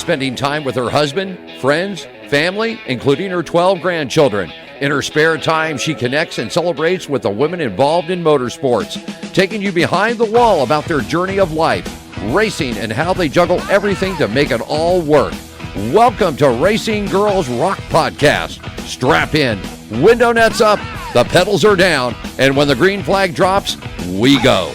spending time with her husband, friends, family, including her 12 grandchildren. In her spare time, she connects and celebrates with the women involved in motorsports, taking you behind the wall about their journey of life, racing, and how they juggle everything to make it all work. Welcome to Racing Girls Rock Podcast. Strap in, window nets up, the pedals are down, and when the green flag drops, we go.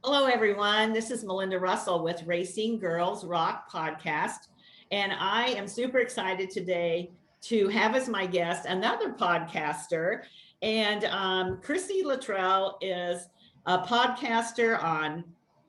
Hello, everyone. This is Melinda Russell with Racing Girls Rock Podcast, and I am super excited today to have as my guest another podcaster. And Chrissi Luttrell is a podcaster on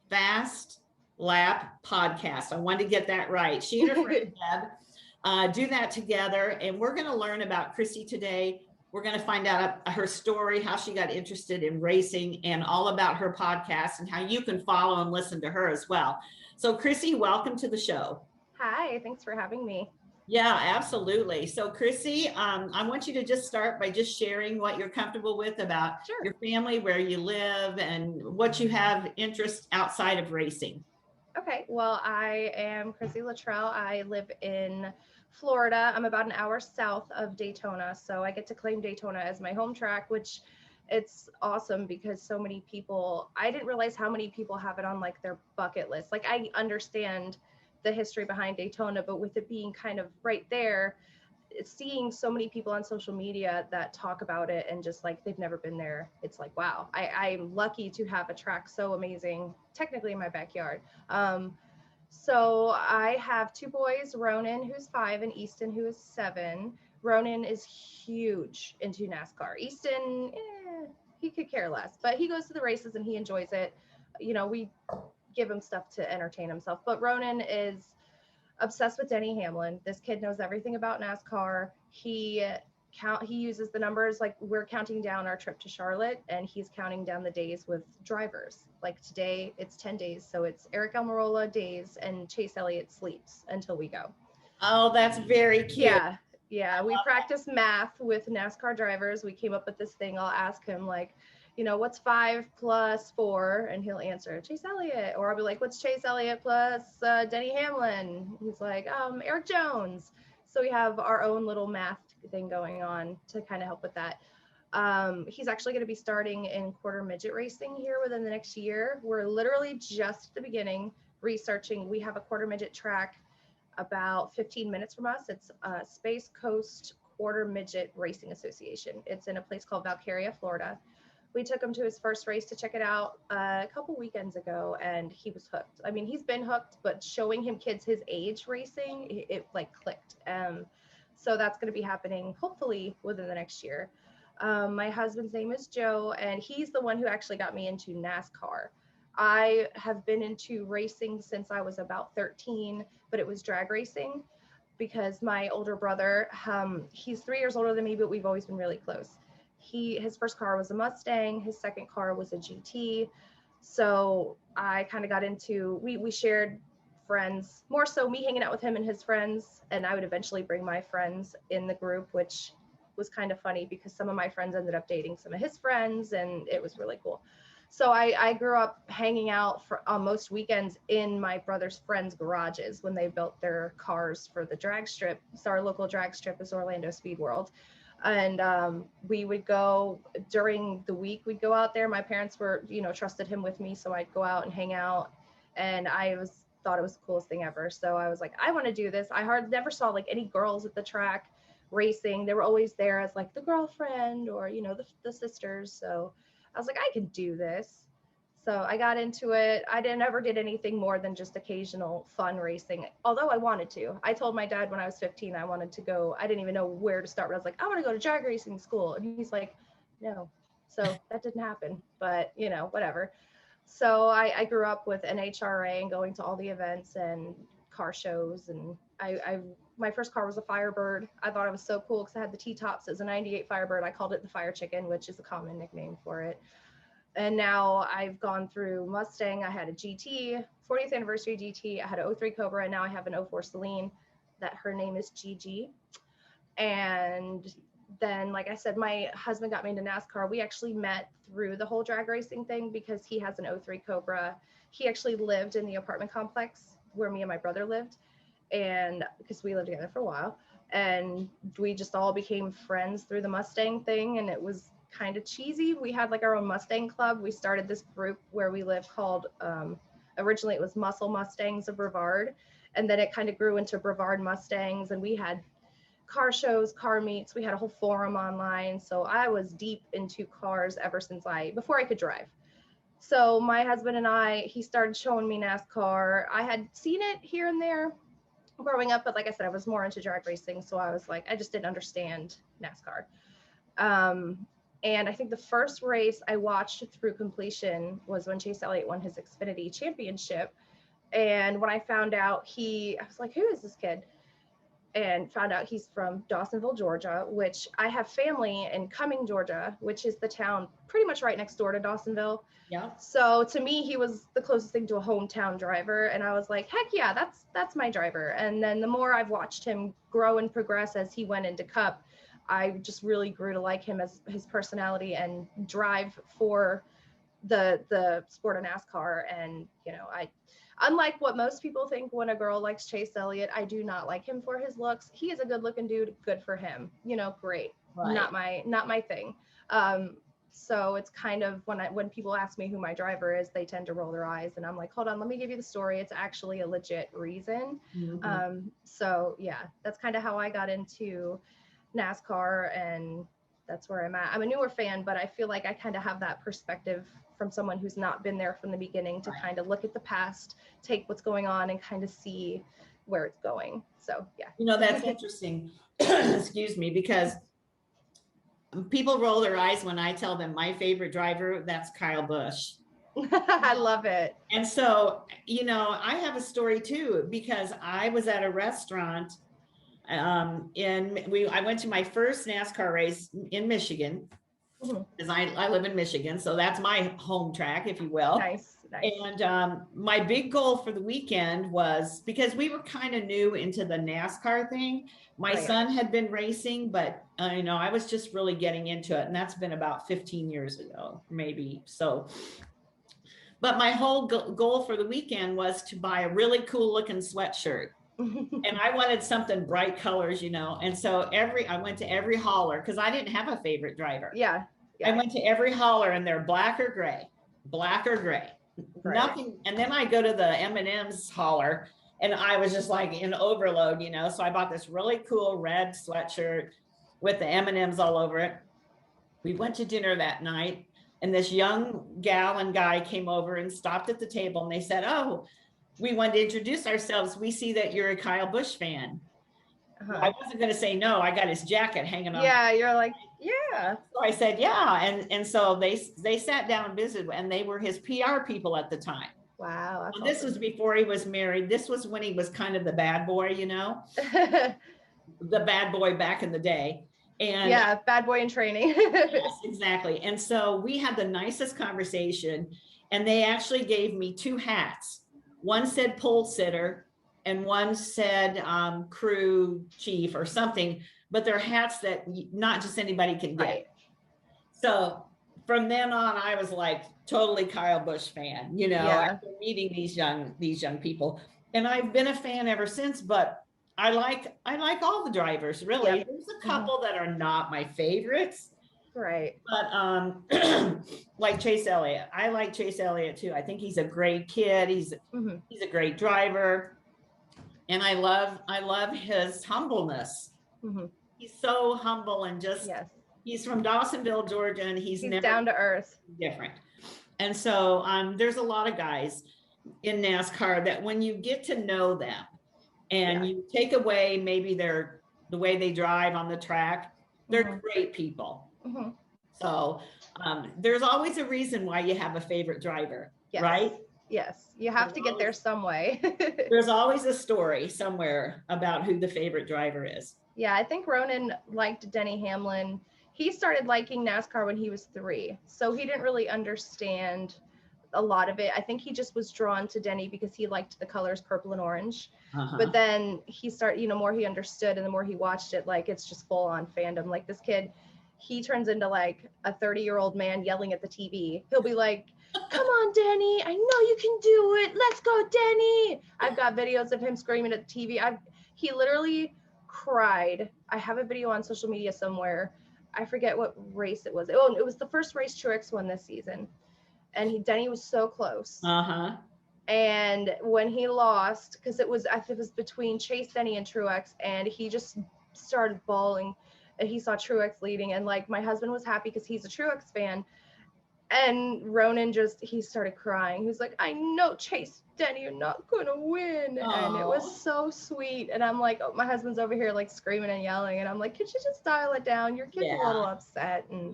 Fast Lap Podcast. I wanted to get that right. She and her friend Deb do that together, and we're going to learn about Chrissi today. We're going to find out her story, how she got interested in racing, and all about her podcast and how you can follow and listen to her as well. So Chrissi, welcome to the show. Hi, thanks for having me. Yeah, absolutely. So Chrissi, I want you to just start by just sharing what you're comfortable with about your family, where you live, and what you have interest outside of racing. Okay, well, I am Chrissi Luttrell. I live in Florida. I'm about an hour south of Daytona, so I get to claim Daytona as my home track, which it's awesome because so many people, I didn't realize how many people have it on like their bucket list. Like I understand the history behind Daytona, but with it being kind of right there, seeing so many people on social media that talk about it and just like they've never been there, it's like, wow, I'm lucky to have a track so amazing, technically in my backyard. So I have two boys, Ronan, who's 5, and Easton, who is 7. Ronan is huge into NASCAR. Easton, he could care less, but he goes to the races and he enjoys it. You know, we give him stuff to entertain himself, but Ronan is obsessed with Denny Hamlin. This kid knows everything about NASCAR. He uses the numbers, like we're counting down our trip to Charlotte and he's counting down the days with drivers. Like today it's 10 days. So it's Eric Almirola days and Chase Elliott sleeps until we go. Oh, that's very cute. Yeah. We practice math with NASCAR drivers. We came up with this thing. I'll ask him like, you know, what's 5 plus 4? And he'll answer Chase Elliott. Or I'll be like, what's Chase Elliott plus Denny Hamlin? He's like, Eric Jones. So we have our own little math thing going on to kind of help with that. He's actually going to be starting in quarter midget racing here within the next year. We're literally just at the beginning researching. We have a quarter midget track about 15 minutes from us. It's Space Coast Quarter Midget Racing Association. It's in a place called Valkyria, Florida. We took him to his first race to check it out a couple weekends ago, and he was hooked. I mean, he's been hooked, but showing him kids his age racing, it like clicked. So that's going to be happening hopefully within the next year. My husband's name is Joe, and he's the one who actually got me into NASCAR. I have been into racing since I was about 13, but it was drag racing because my older brother, he's 3 years older than me, but we've always been really close. His first car was a Mustang. His second car was a GT. So I kind of got into, we shared friends, more so me hanging out with him and his friends. And I would eventually bring my friends in the group, which was kind of funny because some of my friends ended up dating some of his friends and it was really cool. So I grew up hanging out on most weekends in my brother's friends' garages when they built their cars for the drag strip. So our local drag strip is Orlando Speed World. And we would go during the week, we'd go out there. My parents were, trusted him with me. So I'd go out and hang out. And thought it was the coolest thing ever. So I was like, I want to do this. I never saw like any girls at the track racing. They were always there as like the girlfriend or, the sisters. So I was like, I can do this. So I got into it. I never did anything more than just occasional fun racing, although I wanted to. I told my dad when I was 15, I wanted to go. I didn't even know where to start, but I was like, I want to go to drag racing school. And he's like, no. So that didn't happen, but whatever. So I grew up with NHRA and going to all the events and car shows. And my first car was a Firebird. I thought it was so cool because I had the T-tops. It was a 98 Firebird. I called it the Fire Chicken, which is a common nickname for it. And now I've gone through Mustang. I had a GT 40th anniversary GT. I had an 03 Cobra, and now I have an 04 Celine that her name is Gigi. And then, like I said, my husband got me into NASCAR. We actually met through the whole drag racing thing because he has an 03 Cobra. He actually lived in the apartment complex where me and my brother lived, and because we lived together for a while, and we just all became friends through the Mustang thing, and it was kind of cheesy. We had like our own Mustang club. We started this group where we live called, originally it was Muscle Mustangs of Brevard, and then it kind of grew into Brevard Mustangs, and we had car shows, car meets. We had a whole forum online. So I was deep into cars ever since before I could drive. So my husband and he started showing me NASCAR. I had seen it here and there growing up, but like I said, I was more into drag racing. So I was like, I just didn't understand NASCAR. And I think the first race I watched through completion was when Chase Elliott won his Xfinity championship. And when I found out I was like, who is this kid? And found out he's from Dawsonville, Georgia, which I have family in Cumming, Georgia, which is the town pretty much right next door to Dawsonville. Yeah. So to me, he was the closest thing to a hometown driver. And I was like, heck yeah, that's my driver. And then the more I've watched him grow and progress as he went into Cup, I just really grew to like him as his personality and drive for the sport of NASCAR. And, unlike what most people think when a girl likes Chase Elliott, I do not like him for his looks. He is a good looking dude. Good for him. Great. Right. Not my thing. So it's kind of when people ask me who my driver is, they tend to roll their eyes, and I'm like, hold on, let me give you the story. It's actually a legit reason. Mm-hmm. So yeah, that's kind of how I got into NASCAR, and that's where I'm at. I'm a newer fan, but I feel like I kind of have that perspective from someone who's not been there from the beginning to kind of look at the past, take what's going on, and kind of see where it's going. So yeah. That's interesting. Excuse me, because people roll their eyes when I tell them my favorite driver, that's Kyle Busch. I love it. And so, I have a story too, because I was at a restaurant I went to my first NASCAR race in Michigan, because I live in Michigan, so that's my home track, if you will. Nice. And my big goal for the weekend was, because we were kind of new into the NASCAR thing. My son had been racing, but I was just really getting into it, and that's been about 15 years ago, maybe. So, but my whole goal for the weekend was to buy a really cool looking sweatshirt. And I wanted something bright colors, and so I went to every hauler, because I didn't have a favorite driver. Yeah. I went to every hauler, and they're black or gray. Right. Nothing. And then I go to the M&M's hauler, and I was just like in overload, so I bought this really cool red sweatshirt with the M&M's all over it. We went to dinner that night, and this young gal and guy came over and stopped at the table, and they said, "Oh, we wanted to introduce ourselves. We see that you're a Kyle Busch fan." I wasn't going to say no. I got his jacket hanging on. Yeah, you're like, yeah. So I said, yeah. And so they sat down and visited, and they were his PR people at the time. Wow. And this was before he was married. This was when he was kind of the bad boy, the bad boy back in the day. And yeah, bad boy in training. Yes, exactly. And so we had the nicest conversation, and they actually gave me 2 hats. One said pole sitter, and one said crew chief or something, but they're hats that not just anybody can get. Right. So from then on, I was like totally Kyle Busch fan, after meeting these young people. And I've been a fan ever since, but I like all the drivers, really. Yep. There's a couple that are not my favorites. Right. But like Chase Elliott, I like Chase Elliott too. I think he's a great kid. He's a great driver, and I love his humbleness. He's so humble, and just he's from Dawsonville, Georgia, and he's never down to earth. Different. And so there's a lot of guys in NASCAR that when you get to know them, and you take away maybe the way they drive on the track, they're great people. So there's always a reason why you have a favorite driver, right? Yes, you have to get there some way. There's always a story somewhere about who the favorite driver is. Yeah, I think Ronan liked Denny Hamlin. He started liking NASCAR when he was 3, so he didn't really understand a lot of it. I think he just was drawn to Denny because he liked the colors purple and orange. Uh-huh. But then he started, more he understood and the more he watched it, like it's just full on fandom. Like this kid, he turns into like a 30-year-old man yelling at the TV. He'll be like, come on, Denny, I know you can do it. Let's go, Denny. I've got videos of him screaming at the TV. He literally cried. I have a video on social media somewhere. I forget what race it was. Oh, it was the first race Truex won this season. And Denny was so close. Uh-huh. And when he lost, because it was between Chase, Denny, and Truex, and he just started bawling. And he saw Truex leading, and like my husband was happy because he's a Truex fan. And Ronan he started crying. He was like, I know, Chase, Denny, you're not gonna win. Aww. And it was so sweet. And I'm like, oh, my husband's over here like screaming and yelling. And I'm like, could you just dial it down? Your kid's a little upset. And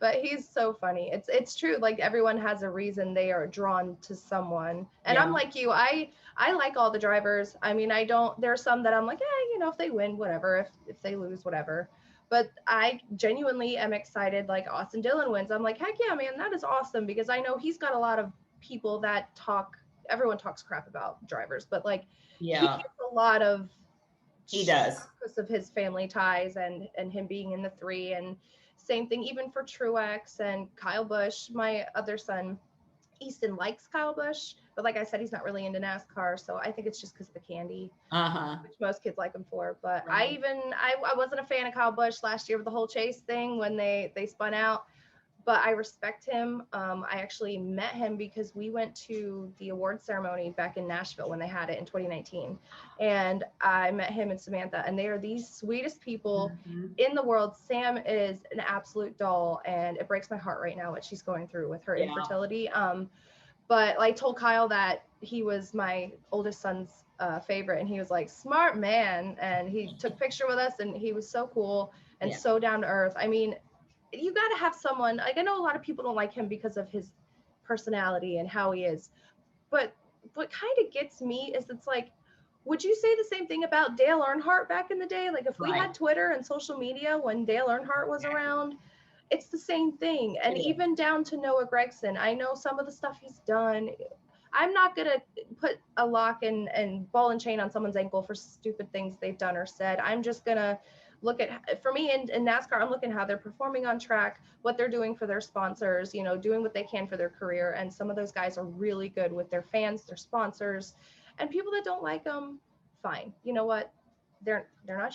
but he's so funny. It's true. Like everyone has a reason they are drawn to someone. And I'm like you, I like all the drivers. I mean, there's some that I'm like, if they win, whatever. If they lose, whatever. But I genuinely am excited. Like Austin Dillon wins, I'm like, heck yeah, man, that is awesome, because I know he's got a lot of people that everyone talks crap about drivers, but like he gets a lot of he does because of his family ties and him being in the 3. And same thing even for Truex and Kyle Busch. My other son Easton likes Kyle Busch, but like I said, he's not really into NASCAR, so I think it's just because of the candy, which most kids like him for. But I wasn't a fan of Kyle Busch last year with the whole Chase thing when they spun out, but I respect him. I actually met him because we went to the award ceremony back in Nashville when they had it in 2019, and I met him and Samantha, and they are the sweetest people in the world. Sam is an absolute doll, and it breaks my heart right now what she's going through with her infertility. But I told Kyle that he was my oldest son's favorite, and he was like, smart man, and he took a picture with us, and he was so cool and so down to earth. I mean, you got to have someone, like I know a lot of people don't like him because of his personality and how he is, but what kind of gets me is it's like, would you say the same thing about Dale Earnhardt back in the day? Like if we had Twitter and social media when Dale Earnhardt was around, it's the same thing. And even down to Noah Gragson, I know some of the stuff he's done. I'm not going to put a lock and ball and chain on someone's ankle for stupid things they've done or said. I'm just going to look at, for me in NASCAR, I'm looking how they're performing on track, what they're doing for their sponsors, doing what they can for their career. And some of those guys are really good with their fans, their sponsors, and people that don't like them, fine. You know what? They're not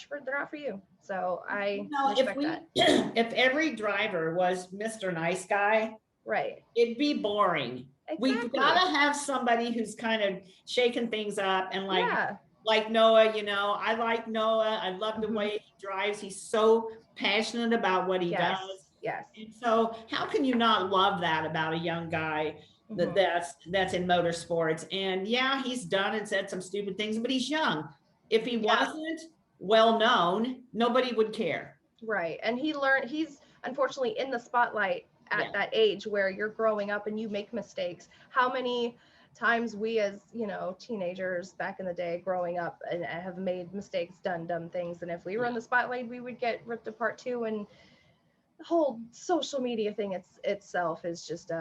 for you. So I respect that. If every driver was Mr. Nice Guy, right, it'd be boring. Exactly. We've got to have somebody who's kind of shaking things up and like Noah, I like Noah. I love the way he drives. He's so passionate about what he does. Yes. And so how can you not love that about a young guy that's in motorsports? And he's done and said some stupid things, but he's young. If he wasn't well known, nobody would care. Right. And he's unfortunately in the spotlight at that age where you're growing up and you make mistakes. How many times we as, teenagers back in the day growing up and have made mistakes, done dumb things. And if we were in the spotlight, we would get ripped apart too. And the whole social media thing itself is just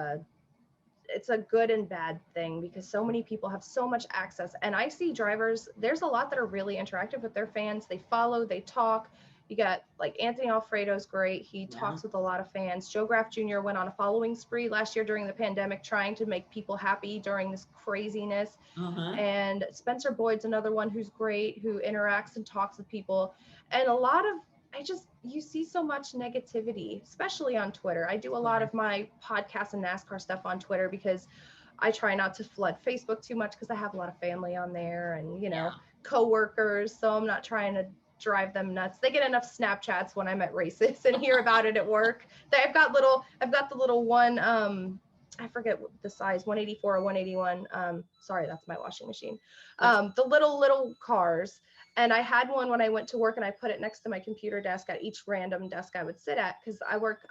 it's a good and bad thing because so many people have so much access. And I see drivers, there's a lot that are really interactive with their fans. They follow, they talk. You got like Anthony Alfredo's great. He talks with a lot of fans. Joe Graff Jr. went on a following spree last year during the pandemic, trying to make people happy during this craziness. And Spencer Boyd's another one who's great, who interacts and talks with people. And a lot of, you see so much negativity, especially on Twitter. I do a lot of my podcast and NASCAR stuff on Twitter because I try not to flood Facebook too much because I have a lot of family on there and, coworkers. So I'm not trying to drive them nuts. They get enough Snapchats when I'm at races and hear about it at work. I've got the little one, I forget the size, 184 or 181. Sorry, that's my washing machine. The little cars. And I had one when I went to work and I put it next to my computer desk at each random desk I would sit at because I work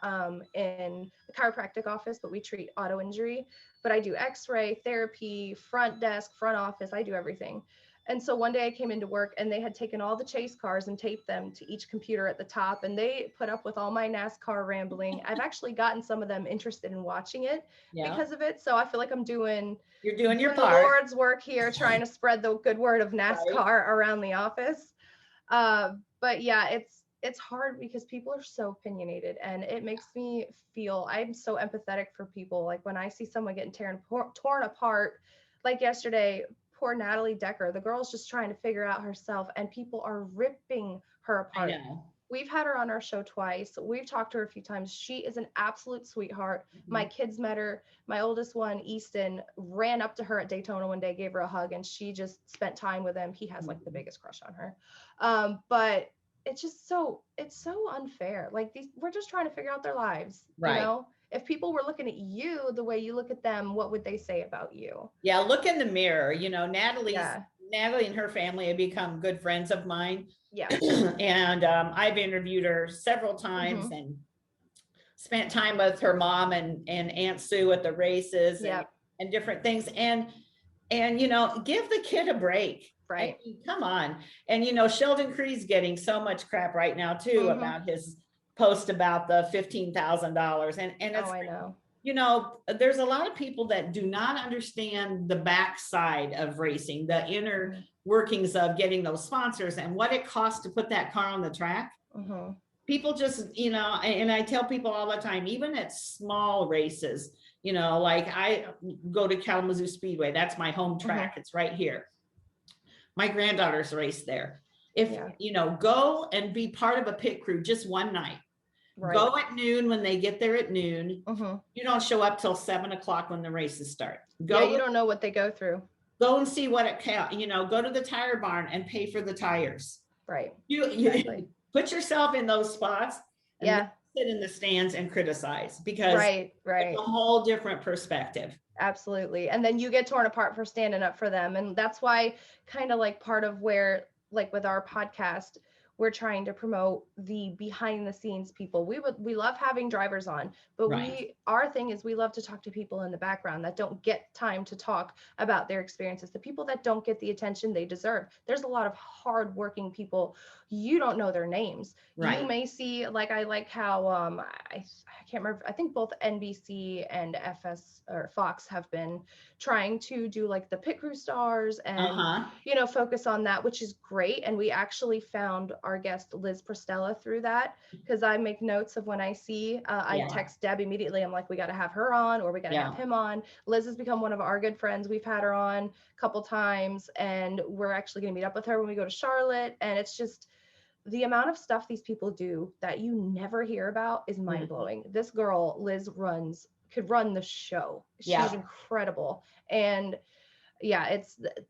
in the chiropractic office, but we treat auto injury. But I do X-ray, therapy, front desk, front office. I do everything. And so one day I came into work and they had taken all the chase cars and taped them to each computer at the top, and they put up with all my NASCAR rambling. I've actually gotten some of them interested in watching it because of it. So I feel like You're doing your the part. Lord's work here, trying to spread the good word of NASCAR around the office. But yeah, it's hard because people are so opinionated, and it makes me feel, I'm so empathetic for people. Like when I see someone getting torn apart, like yesterday, poor Natalie Decker, the girl's just trying to figure out herself, and people are ripping her apart. I know. We've had her on our show twice. We've talked to her a few times. She is an absolute sweetheart. Mm-hmm. My kids met her. My oldest one, Easton, ran up to her at Daytona one day, gave her a hug, and she just spent time with him. He has like the biggest crush on her. But it's just it's so unfair. Like we're just trying to figure out their lives. Right. You know? If people were looking at you the way you look at them, what would they say about you? Yeah, look in the mirror. You know, Natalie and her family have become good friends of mine. Yeah. And I've interviewed her several times and spent time with her mom and Aunt Sue at the races and different things. And you know, give the kid a break. Right. I mean, come on. And you know, Sheldon Creed's getting so much crap right now too about his post about the $15,000. And it's, I know. You know, there's a lot of people that do not understand the backside of racing, the inner workings of getting those sponsors and what it costs to put that car on the track. People just, you know, and I tell people all the time, even at small races, you know, like I go to Kalamazoo Speedway. That's my home track. It's right here. My granddaughters race there. If, you know, go and be part of a pit crew just one night. Right. Go at noon when they get there at noon. You don't show up till 7:00 when the races start. You don't know what they go through. Go and see what it counts. You know, go to the tire barn and pay for the tires. Right. You put yourself in those spots. And sit in the stands and criticize because it's a whole different perspective. Absolutely. And then you get torn apart for standing up for them. And that's why kind of like part of where, like with our podcast, we're trying to promote the behind the scenes people. We love having drivers on, but our thing is we love to talk to people in the background that don't get time to talk about their experiences, the people that don't get the attention they deserve. There's a lot of hardworking people. You don't know their names. You may see, like, I like how I can't remember. I think both NBC and FS or Fox have been trying to do like the pit crew stars and you know, focus on that, which is great. And we actually found our guest Liz Prostella through that, because I make notes of when I see I text Deb immediately. I'm like, we got to have her on, or we got to have him on. Liz has become one of our good friends. We've had her on a couple times, and we're actually going to meet up with her when we go to Charlotte. And it's just the amount of stuff these people do that you never hear about is mind blowing. This girl, Liz, could run the show. She's incredible. And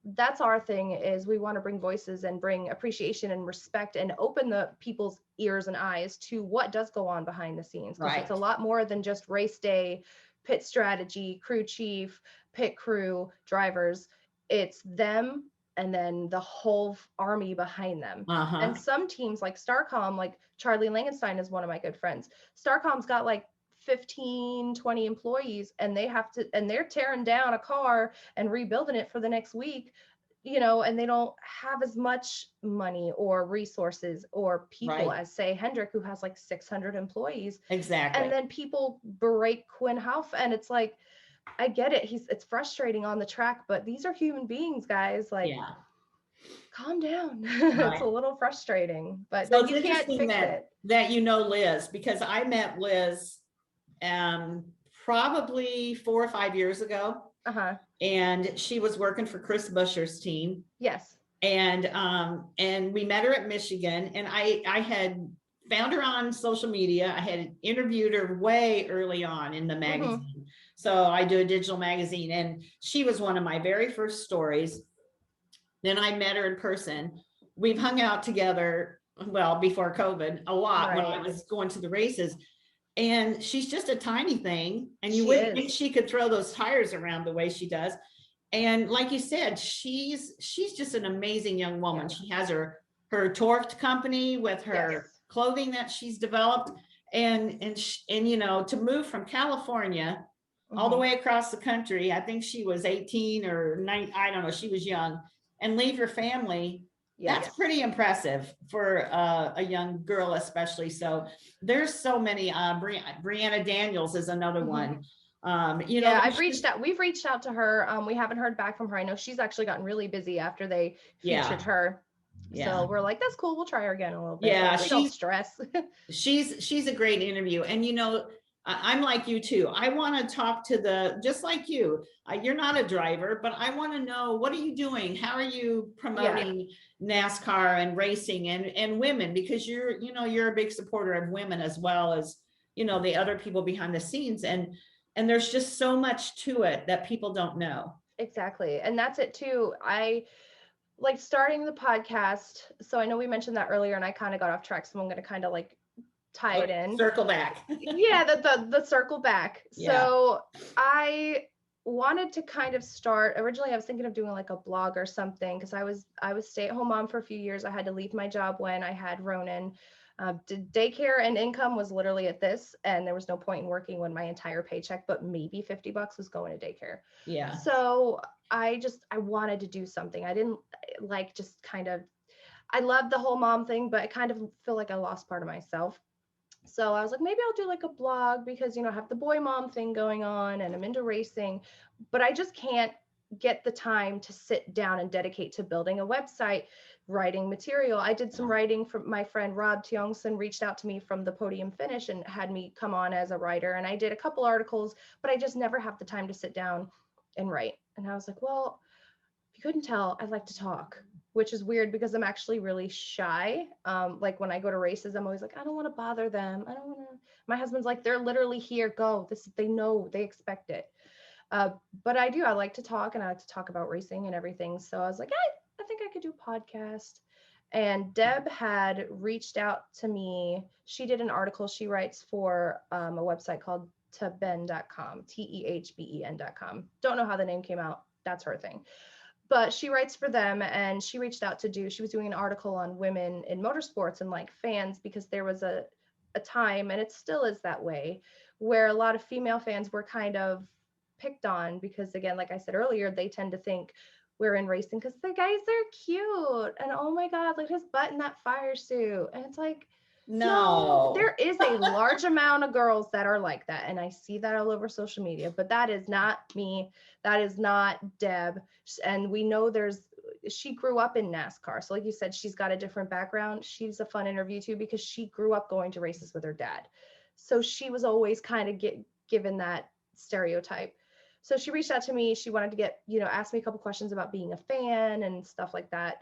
that's our thing, is we want to bring voices and bring appreciation and respect and open the people's ears and eyes to what does go on behind the scenes. Because it's a lot more than just race day, pit strategy, crew chief, pit crew, drivers. It's them and then the whole army behind them. And some teams like Starcom, like Charlie Langenstein is one of my good friends. Starcom's got like 15, 20 employees, and they're tearing down a car and rebuilding it for the next week, you know, and they don't have as much money or resources or people as, say, Hendrick, who has like 600 employees. Exactly. And then people berate Quinn Houff, and it's like, I get it. It's frustrating on the track, but these are human beings, guys. Like, calm down. It's a little frustrating, but so you can't fix it. That you know Liz, because I met Liz probably 4 or 5 years ago. And she was working for Chris Busher's team. Yes. And we met her at Michigan, and I had found her on social media. I had interviewed her way early on in the magazine. So I do a digital magazine, and she was one of my very first stories. Then I met her in person. We've hung out together, well, before COVID, a lot when I was going to the races. And she's just a tiny thing, and you wouldn't think she could throw those tires around the way she does. And like you said, she's just an amazing young woman. She has her Torqued company with her clothing that she's developed, and you know, to move from California all the way across the country. I think she was 18 or 9, I don't know, she was young, and leave your family. Yeah. That's pretty impressive for a young girl, especially. So there's so many. Brianna Daniels is another one. We've reached out to her. We haven't heard back from her. I know she's actually gotten really busy after they featured her. Yeah. So we're like, that's cool. We'll try her again a little bit. Yeah, like, don't stress. she's a great interview. And I'm like you too. I want to talk to just like you. You're not a driver, but I want to know, what are you doing? How are you promoting NASCAR and racing and women? Because you're a big supporter of women as well as, the other people behind the scenes. And there's just so much to it that people don't know. Exactly. And that's it too. I like starting the podcast. So I know we mentioned that earlier and I kind of got off track. So I'm going to kind of like tie it in. Circle back. Yeah, the circle back. Yeah. So I wanted to kind of start, originally I was thinking of doing like a blog or something, because I was stay-at-home mom for a few years. I had to leave my job when I had Ronan. Daycare and income was literally at this, and there was no point in working when my entire paycheck, but maybe $50 was going to daycare. Yeah. So I wanted to do something. I didn't like I loved the whole mom thing, but I kind of feel like I lost part of myself. So I was like, maybe I'll do like a blog because, I have the boy mom thing going on and I'm into racing, but I just can't get the time to sit down and dedicate to building a website, writing material. I did some writing from my friend Rob Tiongson, reached out to me from the Podium Finish and had me come on as a writer. And I did a couple articles, but I just never have the time to sit down and write. And I was like, well, if you couldn't tell, I like to talk, which is weird because I'm actually really shy. Like when I go to races, I'm always like, I don't want to bother them. My husband's like, they're literally here, go. They know, they expect it. But I like to talk, and I like to talk about racing and everything. So I was like, I think I could do a podcast. And Deb had reached out to me. She did an article. She writes for a website called tehben.com, TEHBEN.com. Don't know how the name came out. That's her thing. But she writes for them, and she reached out she was doing an article on women in motorsports and like fans, because there was a time, and it still is that way, where a lot of female fans were kind of picked on because, again, like I said earlier, they tend to think we're in racing because the guys are cute and oh my God, look at his butt in that fire suit. And it's like, no, there is a large amount of girls that are like that. And I see that all over social media, but that is not me. That is not Deb. And we know she grew up in NASCAR. So like you said, she's got a different background. She's a fun interview too, because she grew up going to races with her dad. So she was always kind of given that stereotype. So she reached out to me. She wanted to get, ask me a couple questions about being a fan and stuff like that.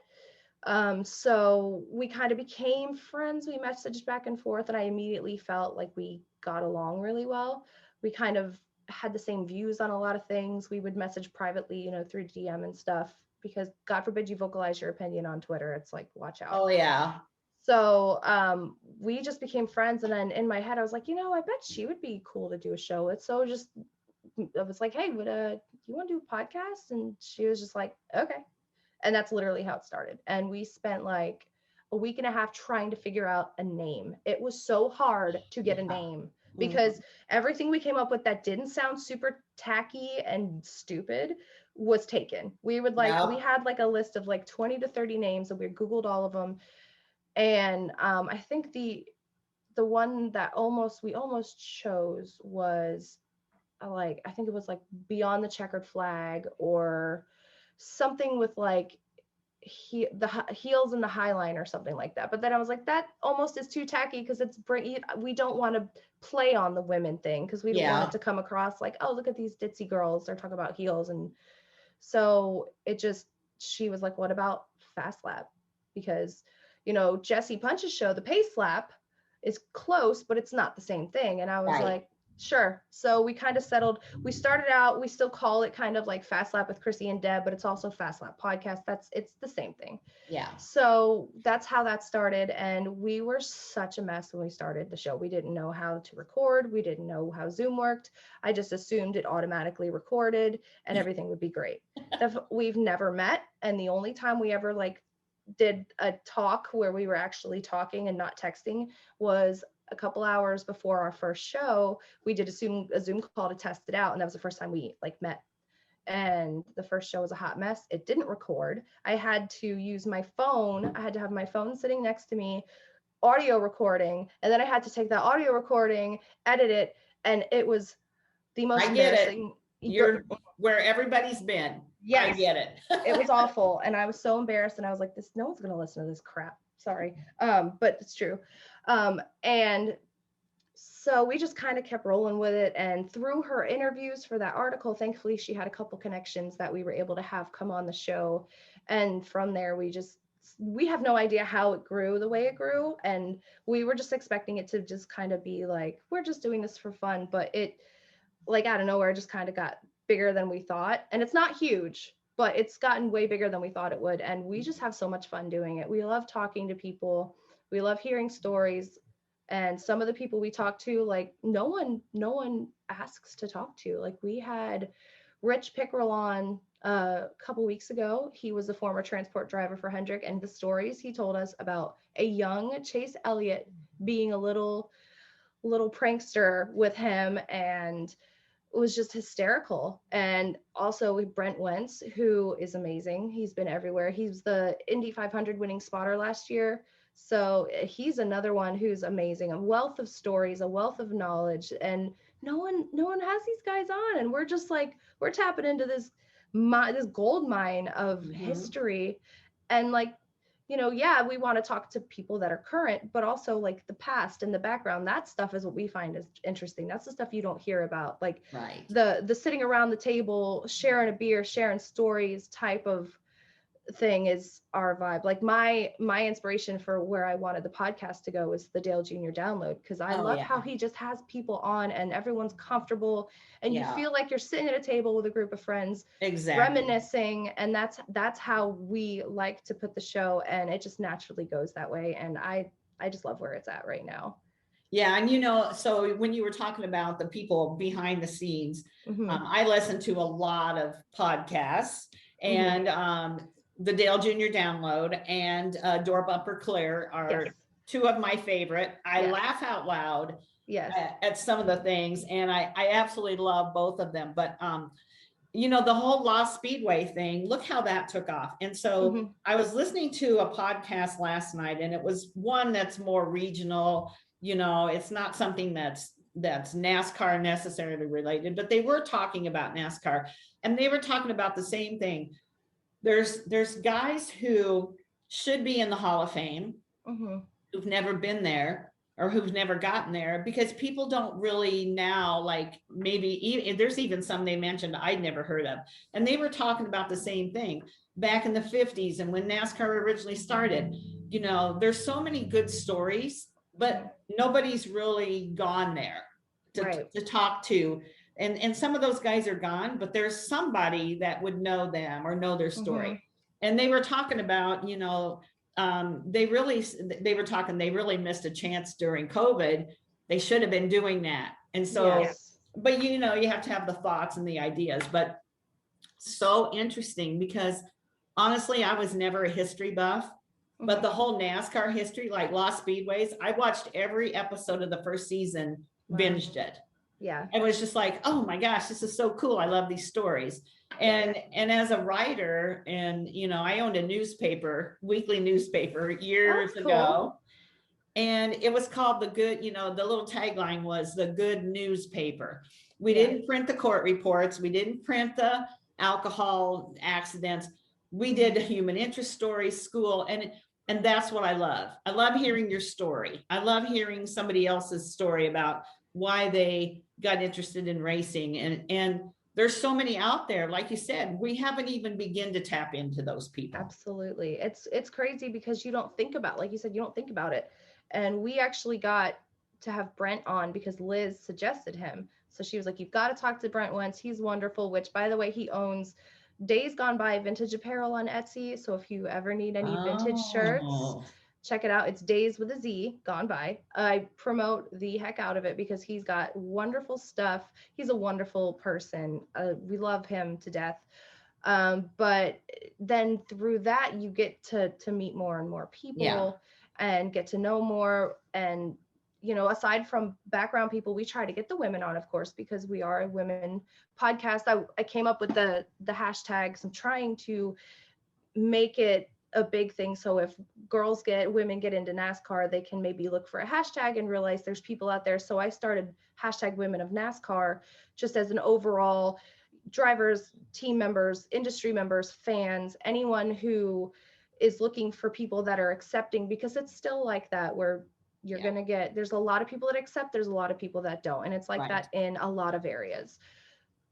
So we kind of became friends. We messaged back and forth, and I immediately felt like we got along really well. We kind of had the same views on a lot of things. We would message privately, through DM and stuff, because God forbid you vocalize your opinion on Twitter. It's like, watch out. Oh yeah. So we just became friends. And then in my head, I was like, I bet she would be cool to do a show. It's so just, I was like, hey, you want to do a podcast? And she was just like, okay. And that's literally how it started. And we spent like a week and a half trying to figure out a name. It was so hard to get a name because everything we came up with that didn't sound super tacky and stupid was taken. We would we had like a list of like 20 to 30 names, and we Googled all of them. And I think the one that we almost chose was I think it was like Beyond the Checkered Flag, or something with like the heels in the high line or something like that. But then I was like, that almost is too tacky, because we don't want to play on the women thing, because we don't want it to come across like, oh, look at these ditzy girls, they're talking about heels. And so she was like, what about Fast Lap? Because Jesse Punch's show, the Pace Lap, is close, but it's not the same thing. And I was like, sure. So we kind of settled. We started out, we still call it kind of like Fast Lap with Chrissi and Deb, but it's also Fast Lap Podcast. It's the same thing. Yeah. So that's how that started. And we were such a mess when we started the show. We didn't know how to record. We didn't know how Zoom worked. I just assumed it automatically recorded and everything would be great. We've never met. And the only time we ever did a talk where we were actually talking and not texting was a couple hours before our first show. We did a Zoom call to test it out, and that was the first time we met. and the first show was a hot mess. It didn't record. I had to use my phone. I had to have my phone sitting next to me, audio recording, and then I had to take that audio recording, edit it, and it was the most embarrassing. You're where everybody's been. Yes. I get it. It was awful, and I was so embarrassed, and I was like, "This, no one's gonna listen to this crap." Sorry, but it's true. And so we just kind of kept rolling with it, and through her interviews for that article, thankfully she had a couple connections that we were able to have come on the show, and from there we have no idea how it grew the way it grew, and we were just expecting it to just kind of be like, we're just doing this for fun, but it, like, out of nowhere, just kind of got bigger than we thought. And it's not huge, but it's gotten way bigger than we thought it would, and we just have so much fun doing it. We love talking to people, we love hearing stories, and some of the people we talk to, like, no one asks to talk to. Like, we had Rich Pickerel on a couple weeks ago. He was a former transport driver for Hendrick, and the stories he told us about a young Chase Elliott being a little prankster with him, and it was just hysterical. And also with Brent Wentz, who is amazing. He's been everywhere. He's the Indy 500 winning spotter last year. So he's another one who's amazing, a wealth of stories, a wealth of knowledge, and no one has these guys on, and we're just like, we're tapping into this gold mine of history. And like, yeah, we want to talk to people that are current, but also like the past and the background. That stuff is what we find is interesting. That's the stuff you don't hear about, like the sitting around the table, sharing a beer, sharing stories type of thing is our vibe. Like my inspiration for where I wanted the podcast to go was the Dale Jr. download, because I love how he just has people on and everyone's comfortable, and you feel like you're sitting at a table with a group of friends, reminiscing, and that's how we like to put the show, and it just naturally goes that way. And I just love where it's at right now. Yeah. And so when you were talking about the people behind the scenes, I listen to a lot of podcasts, and the Dale Jr. download and Door Bumper Claire are two of my favorite. I laugh out loud at some of the things, and I absolutely love both of them. But the whole Lost Speedway thing, look how that took off. And so I was listening to a podcast last night, and it was one that's more regional. It's not something that's NASCAR necessarily related, but they were talking about NASCAR, and they were talking about the same thing. There's guys who should be in the Hall of Fame, who've never been there or who've never gotten there, because people don't really now, like, maybe there's even some they mentioned I'd never heard of. And they were talking about the same thing back in the 50s and when NASCAR originally started. There's so many good stories, but nobody's really gone there to talk to. And some of those guys are gone, but there's somebody that would know them or know their story. And they were talking about, they really missed a chance during COVID. They should have been doing that. And so, but you have to have the thoughts and the ideas, but so interesting, because honestly, I was never a history buff, but the whole NASCAR history, like Lost Speedways, I watched every episode of the first season, binged it. Yeah. I was just like, oh my gosh, this is so cool. I love these stories. And as a writer, and I owned a weekly newspaper years ago. And it was called The Good, the little tagline was The Good Newspaper. We didn't print the court reports. We didn't print the alcohol accidents. We did human interest stories, school, and that's what I love. I love hearing your story. I love hearing somebody else's story about why they got interested in racing. And there's so many out there. Like you said, we haven't even begun to tap into those people. Absolutely. It's crazy because you don't think about, like you said, you don't think about it. And we actually got to have Brent on because Liz suggested him. So she was like, you've got to talk to Brent Wentz. He's wonderful, which, by the way, he owns Days Gone By Vintage Apparel on Etsy. So if you ever need any vintage shirts, check it out. It's Days with a Z, Gone By. I promote the heck out of it because he's got wonderful stuff. He's a wonderful person. We love him to death. But then through that, you get to meet more and more people and get to know more. And you know, aside from background people, we try to get the women on, of course, because we are a women podcast. I came up with the hashtags. I'm trying to make it a big thing. So if women get into NASCAR, they can maybe look for a hashtag and realize there's people out there. So I started hashtag Women of NASCAR just as an overall drivers, team members, industry members, fans, anyone who is looking for people that are accepting, because it's still like that where you're going to get, there's a lot of people that accept, there's a lot of people that don't. And it's like that in a lot of areas.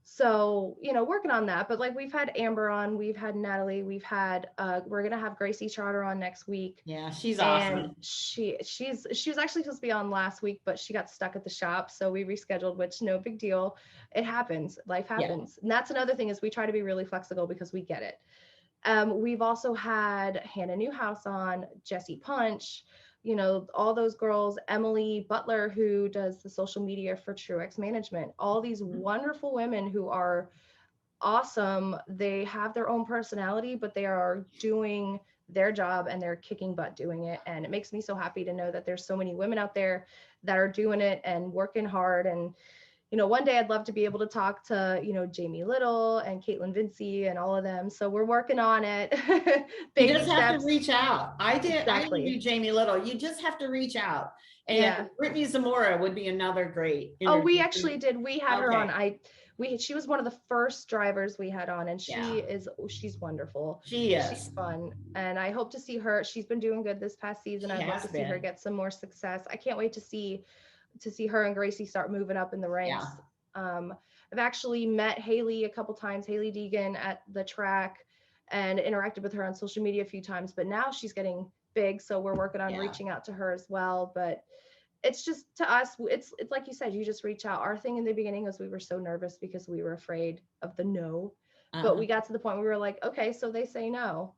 So, you know, working on that, but like we've had Amber on, we've had Natalie, we've had, we're going to have Gracie Charter on next week. Yeah, she's awesome. And she was actually supposed to be on last week, but she got stuck at the shop. So we rescheduled, which no big deal. It happens. Life happens. Yeah. And that's another thing is we try to be really flexible because we get it. We've also had Hannah Newhouse on, Jessie Punch, you know, all those girls, Emily Butler, who does the social media for Truex Management, all these wonderful women who are awesome. They have their own personality, but they are doing their job and they're kicking butt doing it. And it makes me so happy to know that there's so many women out there that are doing it and working hard. And, you know, one day I'd love to be able to talk to, you know, Jamie Little and Caitlin Vincey and all of them. So we're working on it. You just have to reach out. I didn't do Jamie Little. You just have to reach out. And Brittany Zamora would be another great interview. Oh, we actually did. We had her on. She was one of the first drivers we had on, and she's wonderful. She's fun. And I hope to see her. She's been doing good this past season. I'd love to see her get some more success. I can't wait to see her and Gracie start moving up in the ranks. I've actually met Haley a couple times, Haley Deegan, at the track, and interacted with her on social media a few times, but now she's getting big, so we're working on reaching out to her as well. But it's just, to us, it's like you said, you just reach out. Our thing in the beginning was we were so nervous because we were afraid of the no, but we got to the point where we were like, okay, so they say no,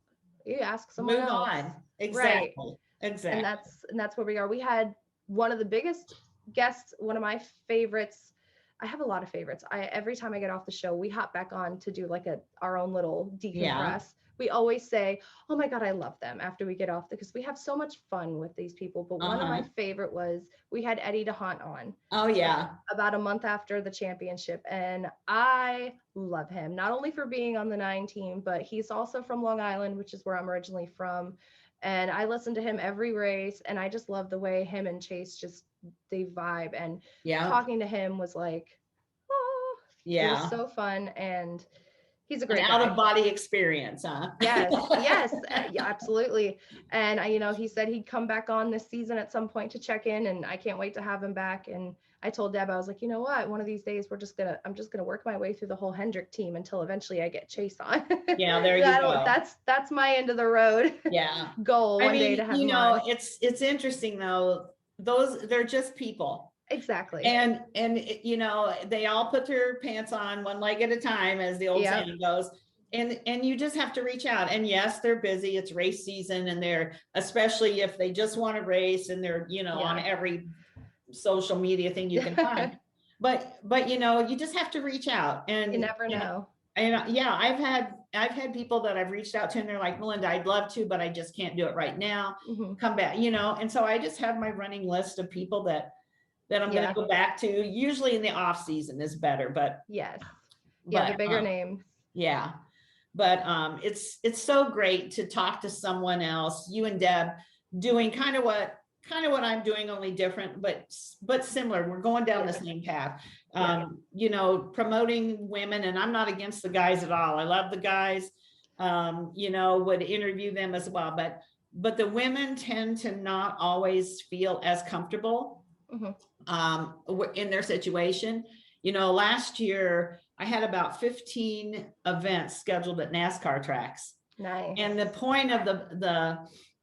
you ask someone else. Move on. Exactly. Exactly. And that's where we are. We had one of the biggest guests, one of my favorites. I have a lot of favorites. Every time I get off the show, we hop back on to do like our own little decompress. We always say, oh my God, I love them after we get off, because we have so much fun with these people. But one of my favorite was we had Eddie DeHaan on. Oh yeah. About a month after the championship. And I love him, not only for being on the 9 team, but he's also from Long Island, which is where I'm originally from. And I listen to him every race, and I just love the way him and Chase they vibe. And talking to him was like, it was so fun. And he's a great out of body experience, huh? Yes, yeah, absolutely. And he said he'd come back on this season at some point to check in, and I can't wait to have him back. And I told Deb, I was like, you know what? One of these days I'm just gonna work my way through the whole Hendrick team until eventually I get Chase on. Yeah, there you go. That's my end of the road. Yeah. Goal one day to have him on. It's interesting though. They're just people. Exactly. And they all put their pants on one leg at a time, as the old saying goes. And you just have to reach out. And yes, they're busy. It's race season, and they're, especially if they just want to race, and they're, on every social media thing you can find. but you just have to reach out, and you never know. And I've had people that I've reached out to, and they're like, Melinda, I'd love to, but I just can't do it right now. Come back, and so I just have my running list of people that I'm going to go back to. Usually in the off season is better, but the bigger names. Yeah. But it's so great to talk to someone else, you and Deb, doing kind of what I'm doing, only different, but similar. We're going down the same path. Promoting women, and I'm not against the guys at all. I love the guys, would interview them as well, but the women tend to not always feel as comfortable in their situation. Last year I had about 15 events scheduled at NASCAR tracks. Nice. And the point of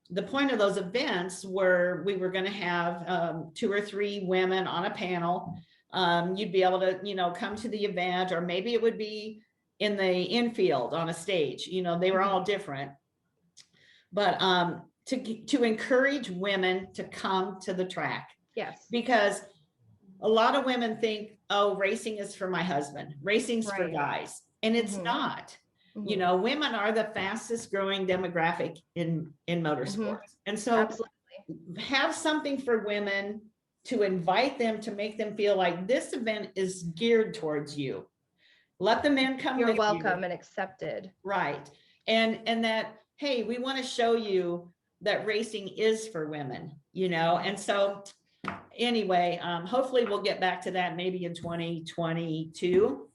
the point of those events were we were going to have 2 or 3 women on a panel. You'd be able to, come to the event, or maybe it would be in the infield on a stage. They were all different. But to encourage women to come to the track. Yes. Because a lot of women think, oh, racing is for my husband. Racing's for guys. And it's not. Women are the fastest growing demographic in motorsports. And so have something for women to invite them, to make them feel like this event is geared towards you. Let the men come You're with welcome you. and accepted. Right. And that, hey, we want to show you that racing is for women, you know? And so anyway, hopefully we'll get back to that maybe in 2022.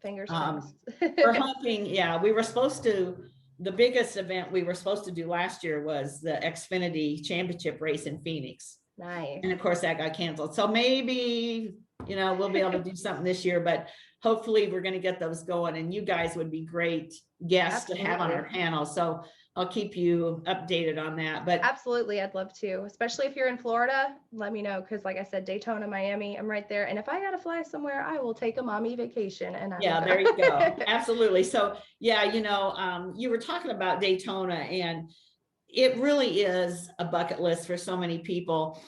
Fingers crossed. We're hoping, yeah, we were supposed to, the biggest event we were supposed to do last year was the Xfinity Championship race in Phoenix. Nice. And of course that got canceled. So maybe, you know, we'll be able to do something this year, but hopefully we're going to get those going, and you guys would be great guests to have on our panel. So I'll keep you updated on that. But absolutely, I'd love to, especially if you're in Florida, let me know. Cause like I said, Daytona, Miami, I'm right there. And if I got to fly somewhere, I will take a mommy vacation. And yeah, there you go. Absolutely. So yeah, you know, you were talking about Daytona, and it really is a bucket list for so many people.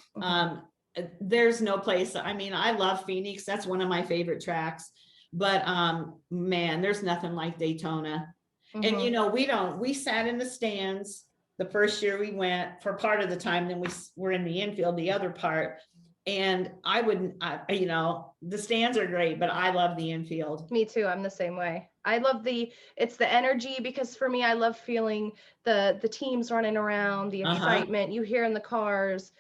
There's no place. I mean, I love Phoenix. That's one of my favorite tracks, but man, there's nothing like Daytona. And you know, we sat in the stands the first year we went for part of the time, then we were in the infield the other part. And you know, the stands are great, but I love the infield. Me too. I'm the same way. I love it's the energy, because for me, I love feeling the teams running around, the excitement you hear in the cars.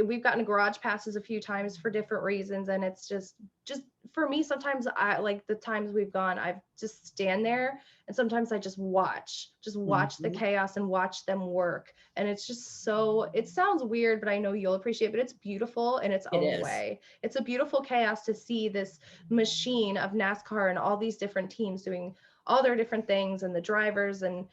We've gotten garage passes a few times for different reasons. And it's just for me, sometimes I like the times we've gone, I just stand there, and sometimes I just watch the chaos and watch them work. And it's just so, it sounds weird, but I know you'll appreciate it, but it's beautiful in its own way. It's a beautiful chaos to see this machine of NASCAR and all these different teams doing all their different things, and the drivers, and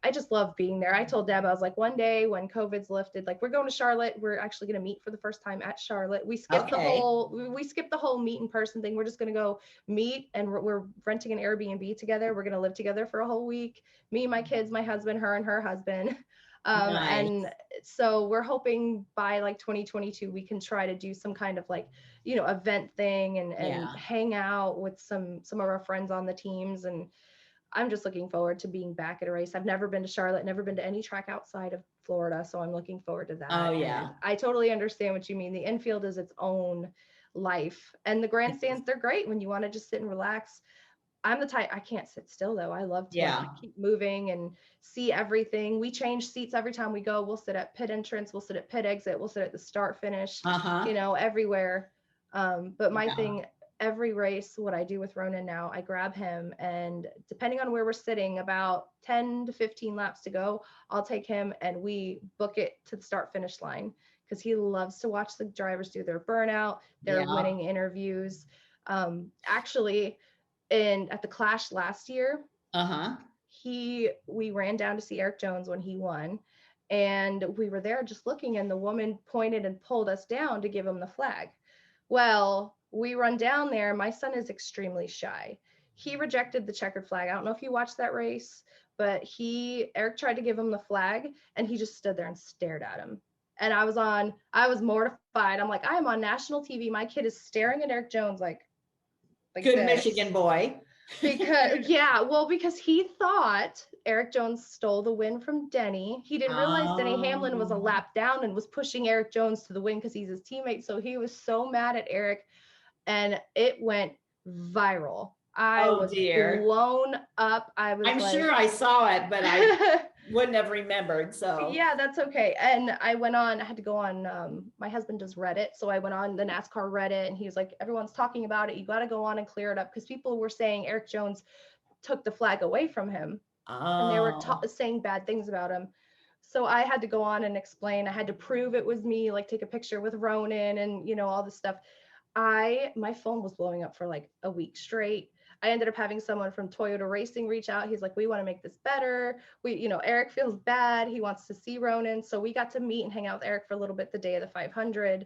I just love being there. I told Deb, I was like, one day when COVID's lifted, like we're going to Charlotte, we're actually going to meet for the first time at Charlotte. We skipped the whole meet in person thing. We're just going to go meet, and we're renting an Airbnb together. We're going to live together for a whole week. Me, my kids, my husband, her and her husband. Nice. And so we're hoping by like 2022, we can try to do some kind of like, you know, event thing and hang out with some of our friends on the teams. And I'm just looking forward to being back at a race. I've never been to Charlotte, never been to any track outside of Florida. So I'm looking forward to that. Oh yeah. And I totally understand what you mean. The infield is its own life, and the grandstands, they're great when you want to just sit and relax. I'm the type, I can't sit still though. I love to keep moving and see everything. We change seats every time we go. We'll sit at pit entrance. We'll sit at pit exit. We'll sit at the start finish, you know, everywhere. But my thing, every race, what I do with Ronan now, I grab him, and depending on where we're sitting, about 10 to 15 laps to go, I'll take him and we book it to the start finish line, because he loves to watch the drivers do their burnout, their winning interviews. Actually, at the Clash last year, we ran down to see Eric Jones when he won, and we were there just looking, and the woman pointed and pulled us down to give him the flag. Well, we run down there. My son is extremely shy. He rejected the checkered flag. I don't know if you watched that race, but Eric tried to give him the flag, and he just stood there and stared at him. And I was mortified. I'm like, I am on national TV. My kid is staring at Eric Jones like good this. Michigan boy. Because he thought Eric Jones stole the win from Denny. He didn't realize Denny Hamlin was a lap down and was pushing Eric Jones to the win because he's his teammate. So he was so mad at Eric, and it went viral. I was blown up. I'm sure I saw it, but I wouldn't have remembered. So yeah, that's okay. And I had to go on, my husband does Reddit. So I went on the NASCAR Reddit, and he was like, everyone's talking about it. You got to go on and clear it up, because people were saying Eric Jones took the flag away from him. And they were saying bad things about him. So I had to go on and explain. I had to prove it was me, like take a picture with Ronan and, you know, all this stuff. My phone was blowing up for like a week straight. I ended up having someone from Toyota Racing reach out. He's like, we want to make this better. Eric feels bad. He wants to see Ronan. So we got to meet and hang out with Eric for a little bit the day of the 500.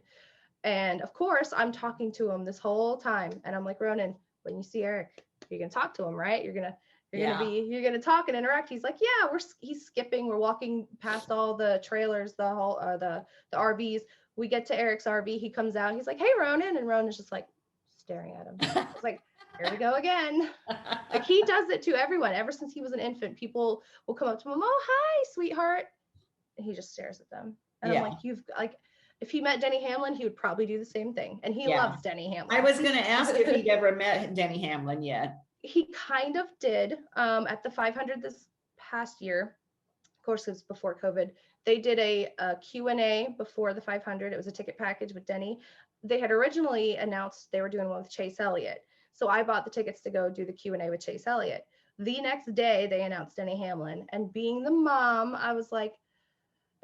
And of course, I'm talking to him this whole time. And I'm like, Ronan, when you see Eric, you can talk to him, right? You're going to talk and interact. He's like, yeah, he's skipping. We're walking past all the trailers, the RVs. We get to Eric's RV. He comes out. He's like, hey, Ronan. And Ronan's just like staring at him. I was like, here we go again. Like, he does it to everyone. Ever since he was an infant, people will come up to him. Oh, hi, sweetheart. And he just stares at them. And I'm like, If he met Denny Hamlin, he would probably do the same thing. And he loves Denny Hamlin. I was going to ask if he'd ever met Denny Hamlin yet. He kind of did at the 500 this past year. Of course, it was before COVID. They did a Q&A before the 500. It was a ticket package with Denny. They had originally announced they were doing one with Chase Elliott. So I bought the tickets to go do the Q&A with Chase Elliott. The next day they announced Denny Hamlin, and being the mom, I was like,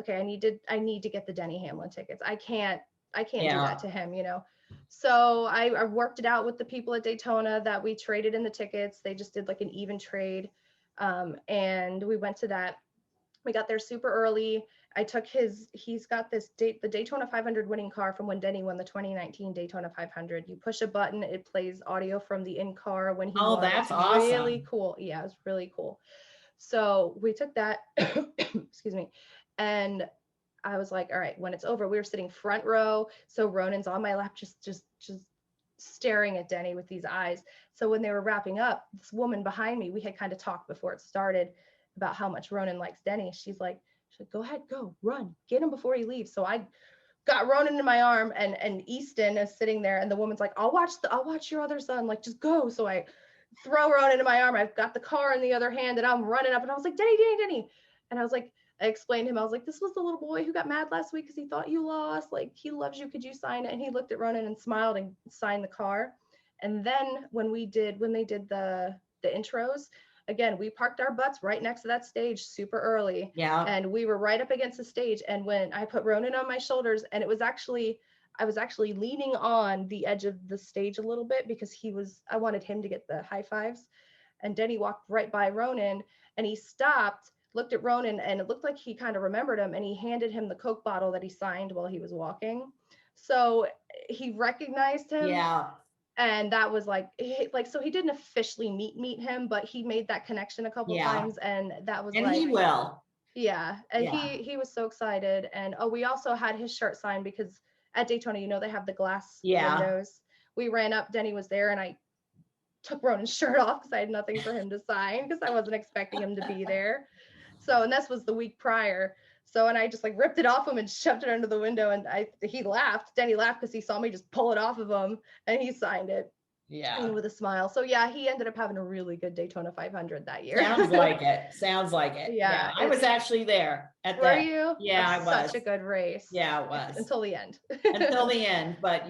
okay, I need to get the Denny Hamlin tickets. I can't do that to him, you know? So I worked it out with the people at Daytona that we traded in the tickets. They just did like an even trade. And we went to that. We got there super early. I took he's got the Daytona 500 winning car from when Denny won the 2019 Daytona 500. You push a button, it plays audio from the in-car when he won. That's it's awesome. Really cool. Yeah, it was really cool. So we took that, excuse me. And I was like, all right, when it's over, we were sitting front row. So Ronan's on my lap, just staring at Denny with these eyes. So when they were wrapping up, this woman behind me, we had kind of talked before it started about how much Ronan likes Denny. She's like, go ahead, go run, get him before he leaves. So I got Ronan in my arm, and Easton is sitting there, and the woman's like, I'll watch your other son, like, just go. So I throw Ronan in my arm. I've got the car in the other hand, and I'm running up, and I was like, Denny. And I was like, I explained to him, I was like, this was the little boy who got mad last week because he thought you lost. Like, he loves you. Could you sign it? And he looked at Ronan and smiled and signed the car. And then when they did the intros, again, we parked our butts right next to that stage super early. Yeah. And we were right up against the stage. And when I put Ronan on my shoulders, and I was actually leaning on the edge of the stage a little bit because I wanted him to get the high fives. And Denny walked right by Ronan, and he stopped, looked at Ronan, and it looked like he kind of remembered him, and he handed him the Coke bottle that he signed while he was walking. So he recognized him. Yeah. And that was so he didn't officially meet him, but he made that connection a couple times, and that was, and he will. Yeah. And he was so excited. And we also had his shirt signed because at Daytona, you know, they have the glass windows. We ran up, Denny was there, and I took Ronan's shirt off because I had nothing for him to sign because I wasn't expecting him to be there. So, and this was the week prior. So, and I just like ripped it off him and shoved it under the window, and he laughed. Denny laughed because he saw me just pull it off of him, and he signed it. Yeah. And with a smile. So yeah, he ended up having a really good Daytona 500 that year. Sounds like it. Yeah. I was actually there at that. Were you? Yeah, I was. Such a good race. Yeah, it was. Until the end. But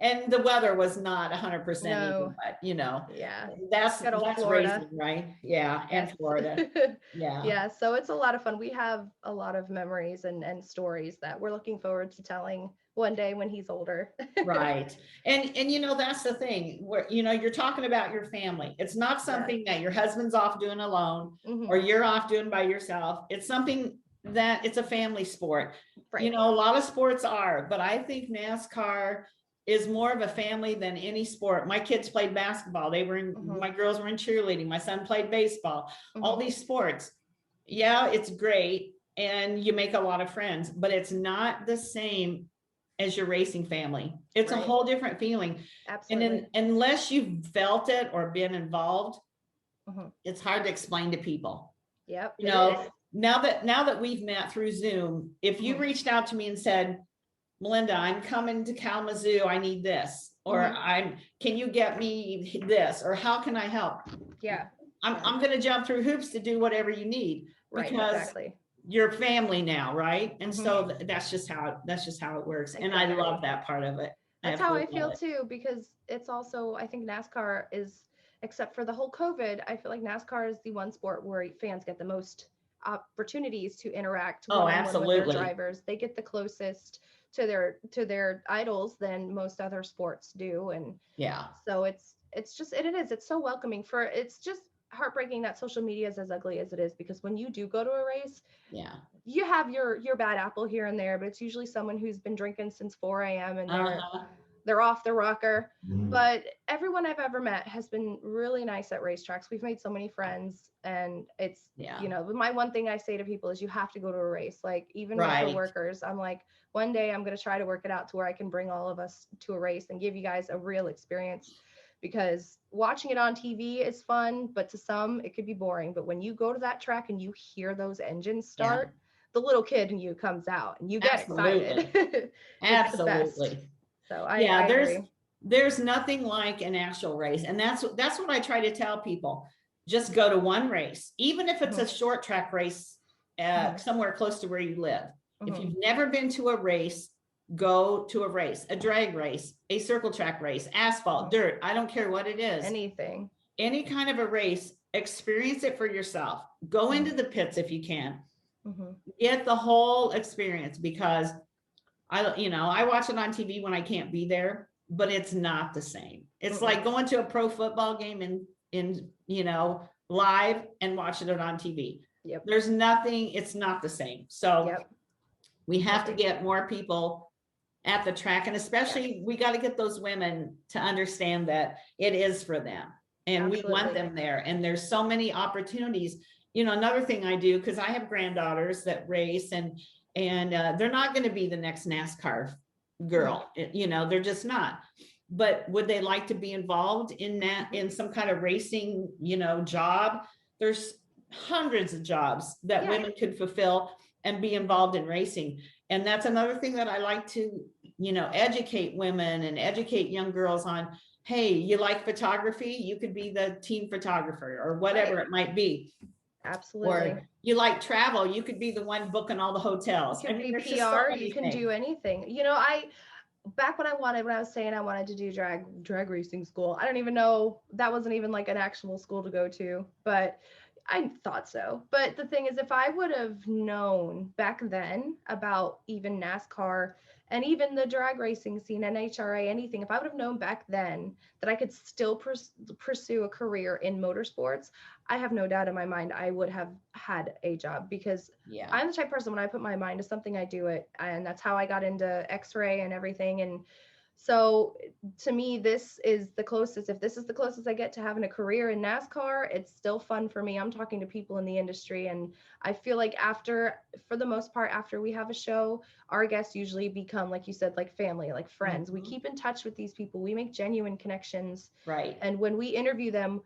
and the weather was not 100% even, but you know. Yeah. That's Florida. racing, right? Yeah, and Florida. Yeah. Yeah, so it's a lot of fun. We have a lot of memories and stories that we're looking forward to telling one day when he's older. Right. And you know, that's the thing where, you know, you're talking about your family. It's not something that your husband's off doing alone or you're off doing by yourself. It's something that it's a family sport. Right. You know, a lot of sports are, but I think NASCAR is more of a family than any sport. My kids played basketball. They were in, my girls were in cheerleading. My son played baseball, all these sports. Yeah, it's great. And you make a lot of friends, but it's not the same as your racing family. It's a whole different feeling. Absolutely. And unless you've felt it or been involved, it's hard to explain to people. Yep. You know, now that we've met through Zoom, if you reached out to me and said, Melinda, I'm coming to Kalamazoo, I need this, or can you get me this, or how can I help? Yeah. I'm going to jump through hoops to do whatever you need because you're family now, right? And so that's just how it works. And I love that part of it. That's how I feel too, because it's also, I think NASCAR is, except for the whole COVID, I feel like NASCAR is the one sport where fans get the most opportunities to interact with their drivers. They get the closest to their idols than most other sports do. And so it's so welcoming. It's just heartbreaking that social media is as ugly as it is, because when you do go to a race, you have your bad apple here and there, but it's usually someone who's been drinking since 4 a.m. and they're off the rocker. But everyone I've ever met has been really nice at racetracks. We've made so many friends, and it's you know, my one thing I say to people is you have to go to a race. Like, even for workers, I'm like, one day I'm going to try to work it out to where I can bring all of us to a race and give you guys a real experience. Because watching it on TV is fun, but to some it could be boring. But when you go to that track and you hear those engines start, the little kid in you comes out and you get excited. It's the best. Absolutely. So I agree. There's nothing like an actual race. And that's what I try to tell people. Just go to one race, even if it's a short track race somewhere close to where you live. If you've never been to a race, go to a race, a drag race, a circle track race, asphalt, dirt. I don't care what it is. Anything. Any kind of a race, experience it for yourself. Go into the pits if you can. Get the whole experience, because I watch it on TV when I can't be there, but it's not the same. It's like going to a pro football game in live and watching it on TV. There's nothing, it's not the same. So we have to get more people at the track, and especially we got to get those women to understand that it is for them, and we want them there. And there's so many opportunities. Another thing I do, because I have granddaughters that race, and they're not going to be the next NASCAR girl. They're just not. But would they like to be involved in that, in some kind of racing, job? There's hundreds of jobs that women could fulfill and be involved in racing. And that's another thing that I like to, educate women and educate young girls on. Hey, you like photography? You could be the team photographer or whatever it might be. Absolutely. Or you like travel? You could be the one booking all the hotels. You can be PR. You can do anything. Back when I was saying I wanted to do drag racing school, I don't even know, that wasn't even like an actual school to go to, but I thought so. But the thing is, if I would have known back then about even NASCAR and even the drag racing scene, NHRA, anything, if I would have known back then that I could still pursue a career in motorsports, I have no doubt in my mind I would have had a job, because I'm the type of person, when I put my mind to something, I do it. And that's how I got into X-ray and everything. And so to me, this is the closest. If this is the closest I get to having a career in NASCAR, it's still fun for me. I'm talking to people in the industry, and I feel like for the most part, after we have a show, our guests usually become, like you said, like family, like friends. We keep in touch with these people. We make genuine connections. Right. And when we interview them,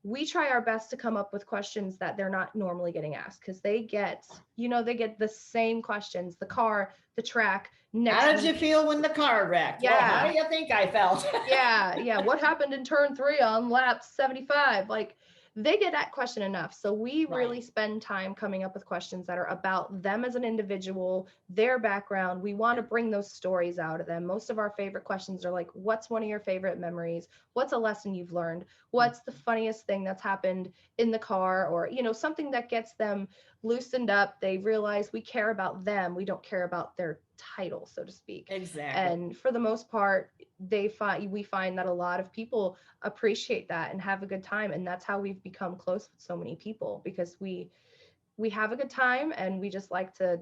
we try our best to come up with questions that they're not normally getting asked, because they get the same questions, the car, the track. How did you feel when the car wrecked? Yeah. Well, how do you think I felt? Yeah. What happened in turn 3 on lap 75? Like, they get that question enough. So we really spend time coming up with questions that are about them as an individual, their background. We want to bring those stories out of them. Most of our favorite questions are like, what's one of your favorite memories? What's a lesson you've learned? What's the funniest thing that's happened in the car? Or, something that gets them loosened up. They realize we care about them. We don't care about their title, so to speak. Exactly. And for the most part, we find that a lot of people appreciate that and have a good time. And that's how we've become close with so many people, because we have a good time, and we just like to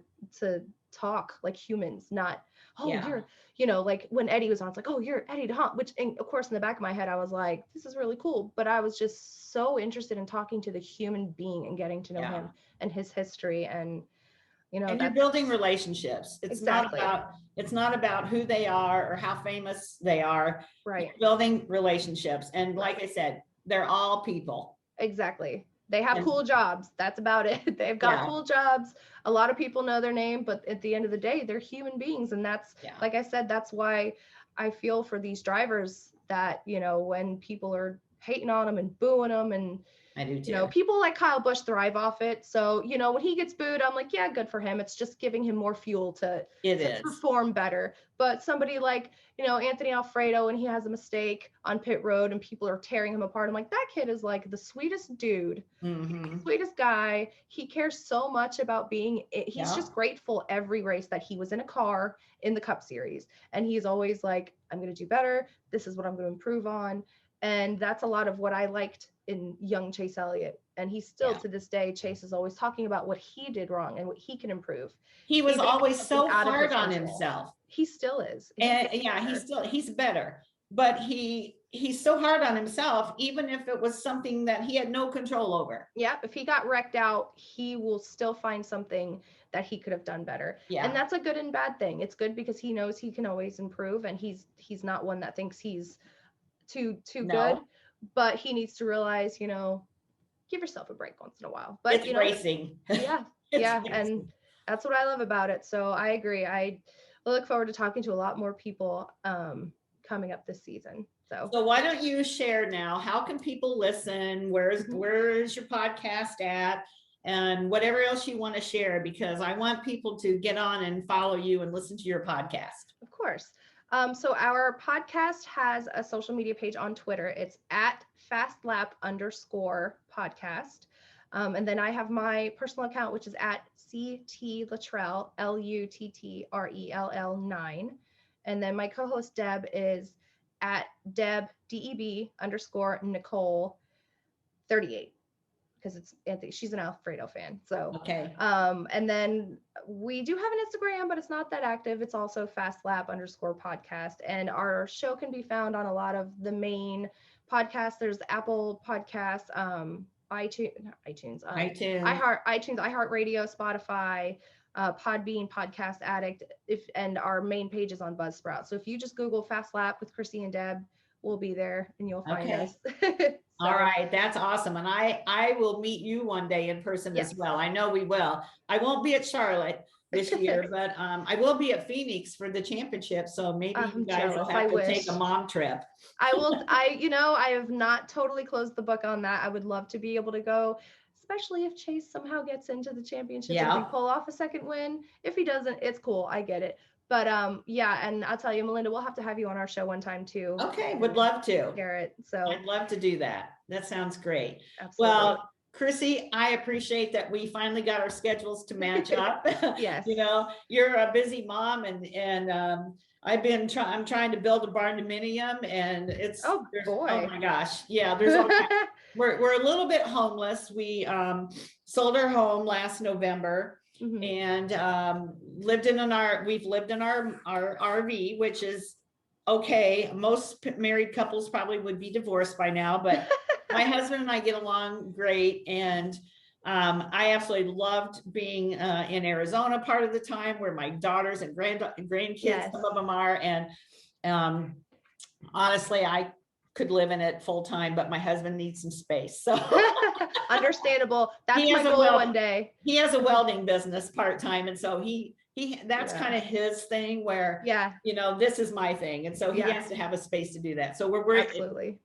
talk like humans, not, you're, like when Eddie was on, it's like, oh, you're Eddie DeHaan, which, and of course, in the back of my head, I was like, this is really cool. But I was just so interested in talking to the human being and getting to know him and his history. And and you're building relationships. It's not about who they are or how famous they are. Right. You're building relationships. And like I said, they're all people. Exactly. They have cool jobs. That's about it. They've got cool jobs. A lot of people know their name, but at the end of the day, they're human beings. And that's, like I said, that's why I feel for these drivers that, when people are hating on them and booing them, and I do too. People like Kyle Busch thrive off it. So, when he gets booed, I'm like, yeah, good for him. It's just giving him more fuel to perform better. But somebody like, Anthony Alfredo, when he has a mistake on pit road and people are tearing him apart, I'm like, that kid is like the sweetest dude, sweetest guy. He cares so much about he's just grateful every race that he was in a car in the Cup Series. And he's always like, I'm going to do better. This is what I'm going to improve on. And that's a lot of what I liked in young Chase Elliott. And he's still to this day, Chase is always talking about what he did wrong and what he can improve. He was always so hard on himself. He still is. He's better, but he's so hard on himself, even if it was something that he had no control over. Yeah. If he got wrecked out, he will still find something that he could have done better. Yeah. And that's a good and bad thing. It's good because he knows he can always improve, and he's not one that thinks he's too good, but he needs to realize, give yourself a break once in a while. But it's racing. Yeah. Racing. And That's what I love about it. So I agree. I look forward to talking to a lot more people coming up this season. So why don't you share now? How can people listen? Where is your podcast at? And whatever else you want to share, because I want people to get on and follow you and listen to your podcast. Of course. So our podcast has a social media page on Twitter. It's at fastlap_podcast. And then I have my personal account, which is at CT Luttrell, LUTTRELL 9. And then my co-host Deb is at Deb DEB_Nicole 38, because it's Anthony. She's an Alfredo fan. So okay. And then we do have an Instagram, but it's not that active. It's also fastlap_podcast. And our show can be found on a lot of the main podcasts. There's Apple Podcasts, iTunes, iHeartRadio, Spotify, Podbean, Podcast Addict, and our main page is on Buzzsprout. So if you just Google Fast Lap with Chrissi and Deb, we'll be there and you'll find us. So. All right, that's awesome. And I will meet you one day in person as well. I know we will. I won't be at Charlotte this year, but I will be at Phoenix for the championship. So maybe you guys will have to take a mom trip. I have not totally closed the book on that. I would love to be able to go, especially if Chase somehow gets into the championship and we pull off a second win. If he doesn't, it's cool. I get it. But and I'll tell you, Melinda, we'll have to have you on our show one time too. Okay, would love to. Garrett, so I'd love to do that. That sounds great. Absolutely. Well, Chrissi, I appreciate that we finally got our schedules to match up. Yes. You know, you're a busy mom, and I'm trying to build a barndominium, and it's oh my gosh, yeah. There's we're a little bit homeless. We sold our home last November. Mm-hmm. And we've lived in our RV, which is okay. Most married couples probably would be divorced by now, but my husband and I get along great. And I absolutely loved being in Arizona part of the time, where my daughters and grandkids, some of them are. And honestly, I could live in it full time, but my husband needs some space. So understandable. That's my goal one day. He has a welding business part-time. And so that's kind of his thing, where, you know, this is my thing. And so he has to have a space to do that. So we're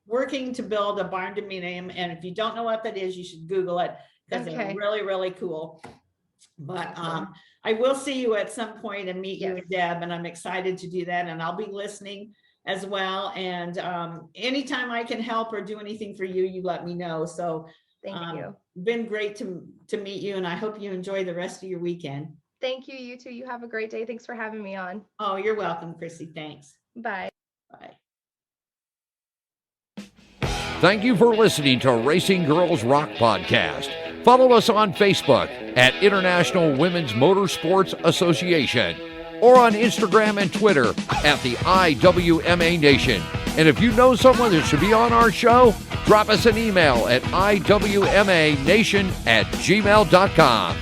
working to build a barn dominium. And if you don't know what that is, you should Google it, because it's really, really cool. But I will see you at some point and meet you and Deb, and I'm excited to do that. And I'll be listening as well. And anytime I can help or do anything for you, you let me know. So thank you. Been great to meet you, and I hope you enjoy the rest of your weekend. Thank you. You too. You have a great day. Thanks for having me on. Oh, you're welcome, Chrissi. Thanks. Bye. Bye. Thank you for listening to Racing Girls Rock Podcast. Follow us on Facebook at International Women's Motorsports Association, or on Instagram and Twitter at the IWMA Nation. And if you know someone that should be on our show, drop us an email at iwmanation@gmail.com.